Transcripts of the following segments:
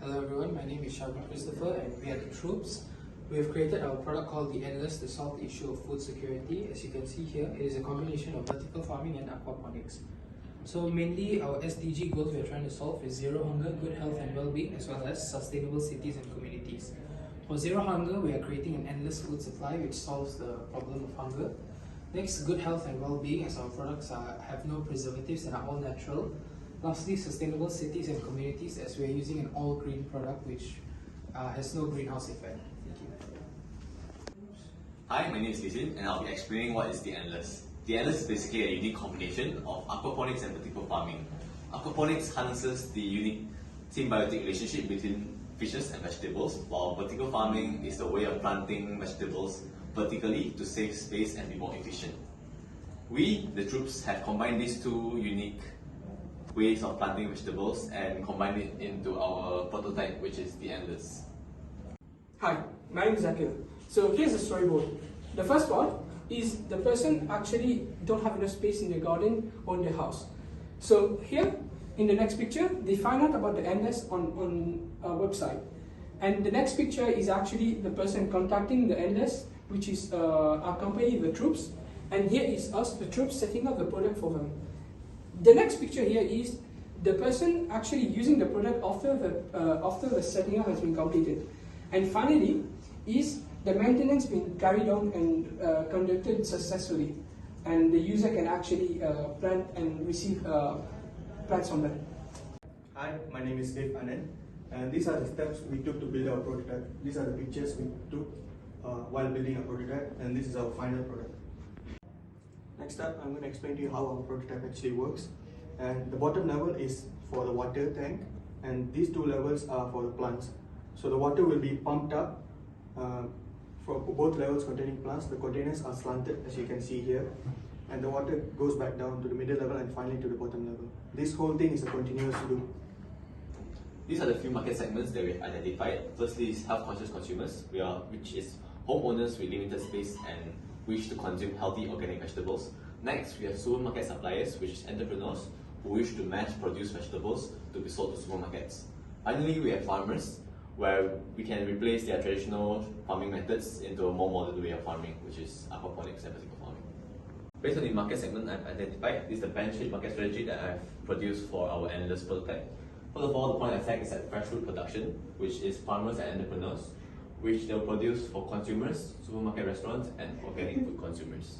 Hello everyone, my name is Shabra Christopher and we are the Troops. We have created our product called the Endless to solve the issue of food security. As you can see here, it is a combination of vertical farming and aquaponics. So mainly our SDG goals we are trying to solve is zero hunger, good health and well-being, as well as sustainable cities and communities. For zero hunger, we are creating an endless food supply which solves the problem of hunger. Next, good health and well-being, as our products have no preservatives and are all natural. Lastly, sustainable cities and communities, as we are using an all-green product which has no greenhouse effect. Thank you. Hi, my name is Lizin and I'll be explaining what is the Endless. The Endless is basically a unique combination of aquaponics and vertical farming. Aquaponics harnesses the unique symbiotic relationship between fishes and vegetables, while vertical farming is the way of planting vegetables vertically to save space and be more efficient. We, the Troops, have combined these two unique ways of planting vegetables and combined it into our prototype, which is the Endless. Hi, my name is Zakir. So here's the storyboard. The first part is the person actually don't have enough space in their garden or in their house. So here, in the next picture, they find out about the Endless on our website. And the next picture is actually the person contacting the Endless, which is our company, the Troops. And here is us, the Troops, setting up the product for them. The next picture here is the person actually using the product after the setting up has been completed. And finally is the maintenance being carried on and conducted successfully, and the user can actually plant and receive plants from that. Hi, my name is Dave Anand, and these are the steps we took to build our prototype. These are the pictures we took while building a prototype, and this is our final product. Next up, I'm going to explain to you how our prototype actually works. And the bottom level is for the water tank, and these two levels are for the plants. So the water will be pumped up for both levels containing plants. The containers are slanted, as you can see here, and the water goes back down to the middle level and finally to the bottom level. This whole thing is a continuous loop. These are the few market segments that we've identified. Firstly is health-conscious consumers, which is homeowners with limited space and wish to consume healthy organic vegetables. Next, we have supermarket suppliers, which is entrepreneurs who wish to mass-produce vegetables to be sold to supermarkets. Finally, we have farmers, where we can replace their traditional farming methods into a more modern way of farming, which is aquaponics and vertical farming. Based on the market segment I've identified, this is the band-shaped market strategy that I've produced for our Endless prototype. First of all, the point of attack is at fresh food production, which is farmers and entrepreneurs, which they'll produce for consumers, supermarket restaurants, and organic food consumers.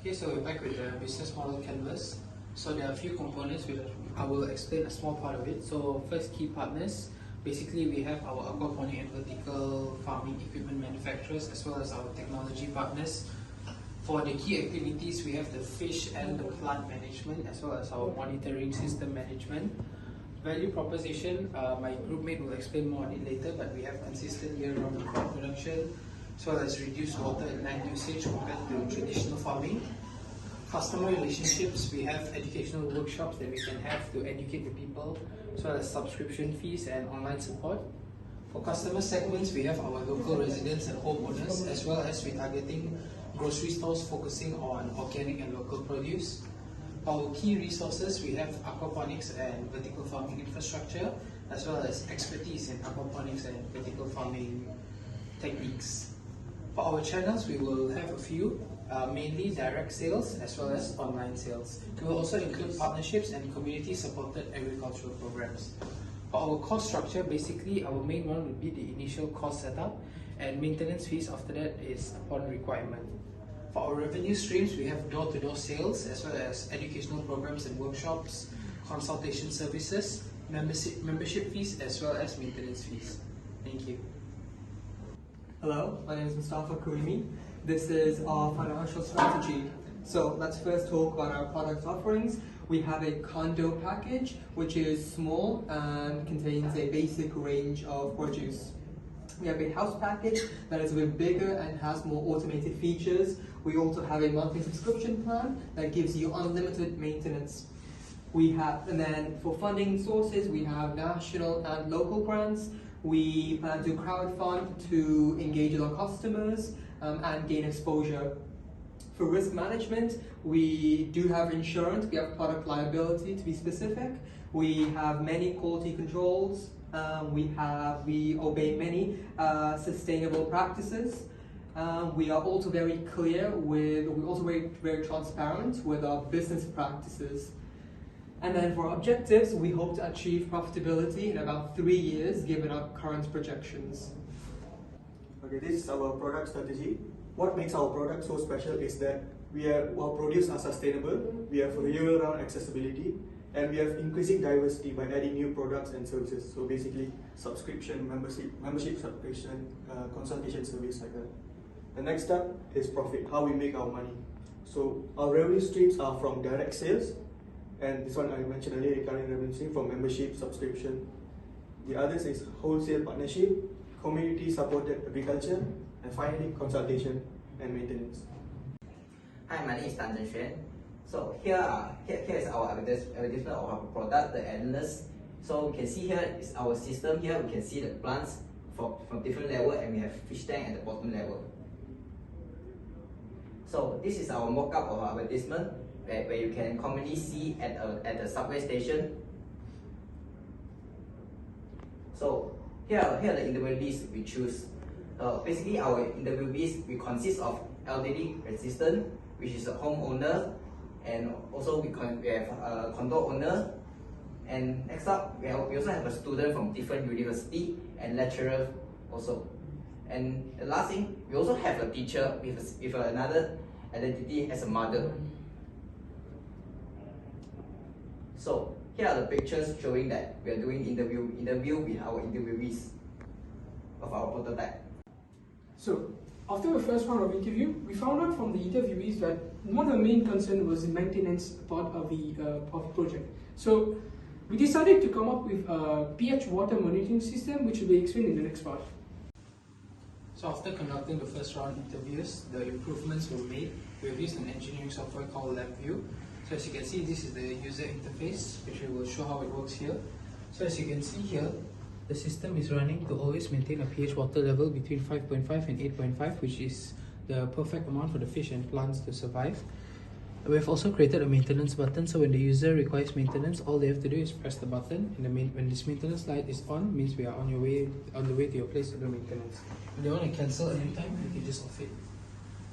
Okay, so we're back with the business model canvas. So there are a few components, I will explain a small part of it. So first, key partners. Basically, we have our aquaponic and vertical farming equipment manufacturers as well as our technology partners. For the key activities, we have the fish and the plant management as well as our monitoring system management. Value proposition, my groupmate will explain more on it later, but we have consistent year-round crop production as well as reduced water and land usage compared to traditional farming. Customer relationships, we have educational workshops that we can have to educate the people, as well as subscription fees and online support. For customer segments, we have our local residents and homeowners, as well as we're targeting grocery stores focusing on organic and local produce. For our key resources, we have aquaponics and vertical farming infrastructure, as well as expertise in aquaponics and vertical farming techniques. For our channels, we will have a few, mainly direct sales as well as online sales. We will also include partnerships and community-supported agricultural programs. For our cost structure, basically our main one would be the initial cost setup, and maintenance fees after that is upon requirement. For our revenue streams, we have door-to-door sales as well as educational programs and workshops, consultation services, membership fees as well as maintenance fees. Thank you. Hello, my name is Mustafa Karimi. This is our financial strategy. So let's first talk about our product offerings. We have a condo package, which is small and contains a basic range of produce. We have a house package that is a bit bigger and has more automated features. We also have a monthly subscription plan that gives you unlimited maintenance. And then for funding sources, we have national and local grants. We plan to crowdfund to engage with our customers and gain exposure. For risk management, we do have insurance. We have product liability, to be specific. We have many quality controls We obey many sustainable practices. We are also very clear we're also very transparent with our business practices. And then for objectives, we hope to achieve profitability in about 3 years, given our current projections. Okay, this is our product strategy. What makes our product so special is that our produce are sustainable, we have year-round accessibility, and we have increasing diversity by adding new products and services. So basically, subscription, membership subscription, consultation service like that. The next step is profit, how we make our money. So our revenue streams are from direct sales, and this one I mentioned earlier, recurring revenue stream from membership, subscription. The others is wholesale partnership, community supported agriculture, and finally consultation and maintenance. Hi, my name is Tan Zhen Xuan. So here is our advertisement of our product, the Endless. So we can see here is our system. Here we can see the plants from different level, and we have fish tank at the bottom level. So this is our mock-up of our advertisement, where you can commonly see at the subway station. So here are the interviewees we choose. Basically, our interviewees we consist of elderly resident, which is a homeowner, and also we have a condo owner. And next up, we also have a student from different university and lecturer also. And the last thing, we also have a teacher with another identity as a mother. So here are the pictures showing that we are doing interview with our interviewees of our prototype. So, after the first round of interview, we found out from the interviewees that one of the main concerns was the maintenance part of the project. So, we decided to come up with a pH water monitoring system, which will be explained in the next part. So after conducting the first round interviews, the improvements were made. We have used an engineering software called LabVIEW. So as you can see, this is the user interface, which we will show how it works here. So as you can see here, the system is running to always maintain a pH water level between 5.5 and 8.5, which is the perfect amount for the fish and plants to survive. We have also created a maintenance button, so when the user requires maintenance, all they have to do is press the button, and when this maintenance light is on, means we are on the way to your place to do maintenance. If they want to cancel anytime, you can just off it.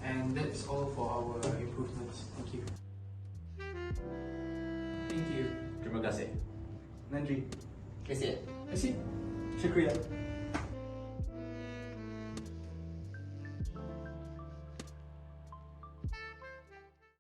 And that is all for our improvements. Thank you. Thank you. Terima kasih. Nandri. That's it. I see. Shukriya.